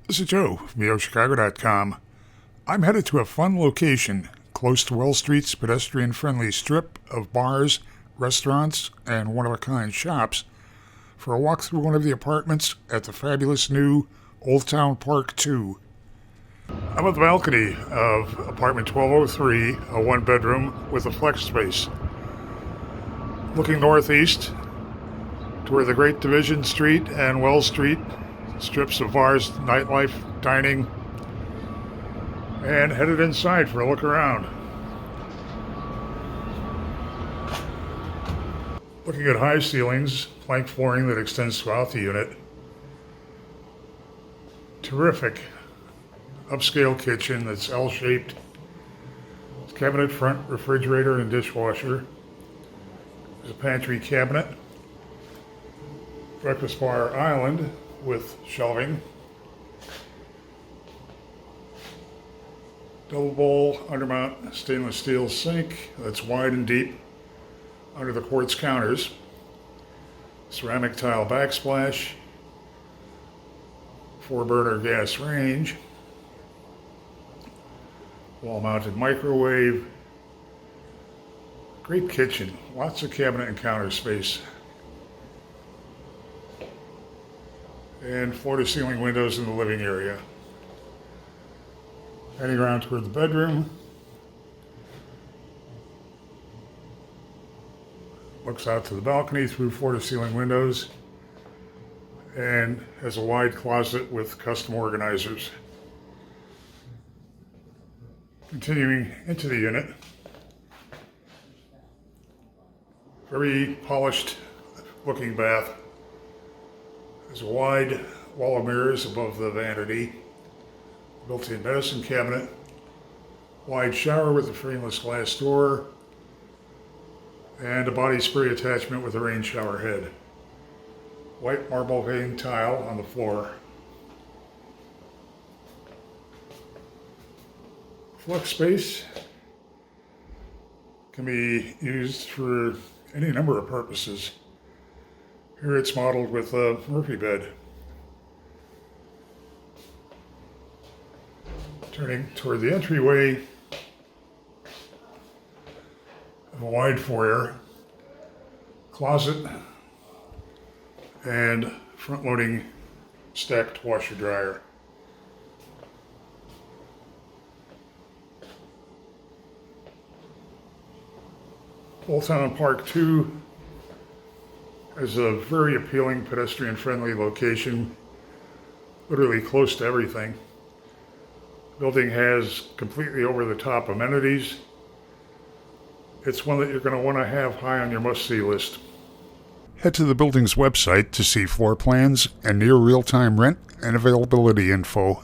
This is Joe from VOChicago.com. I'm headed to a fun location close to Wells Street's pedestrian-friendly strip of bars, restaurants, and one-of-a-kind shops for a walk through one of the apartments at the fabulous new Old Town Park 2. I'm at the balcony of apartment 1203, a one-bedroom with a flex space. Looking northeast to where the Great Division Street and Wells Street, strips of bars, nightlife, dining, and headed inside for a look around. Looking at high ceilings, plank flooring that extends throughout the unit. Terrific upscale kitchen that's L-shaped. Cabinet front, refrigerator and dishwasher. There's a pantry cabinet. Breakfast bar island with shelving. Double bowl undermount stainless steel sink that's wide and deep under the quartz counters. Ceramic tile backsplash. 4-burner gas range. Wall-mounted microwave. Great kitchen. Lots of cabinet and counter space. And floor-to-ceiling windows in the living area. Heading around toward the bedroom. Looks out to the balcony through floor-to-ceiling windows. And has a wide closet with custom organizers. Continuing into the unit. Very polished looking bath. There's a wide wall of mirrors above the vanity. Built-in medicine cabinet. Wide shower with a frameless glass door. And a body spray attachment with a rain shower head. White marble veined tile on the floor. Flex space can be used for any number of purposes. Here it's modeled with a Murphy bed. Turning toward the entryway, a wide foyer, closet, and front-loading stacked washer-dryer. Old Town Park 2 is a very appealing pedestrian-friendly location, literally close to everything. The building has completely over-the-top amenities. It's one that you're going to want to have high on your must-see list. Head to the building's website to see floor plans and near real-time rent and availability info.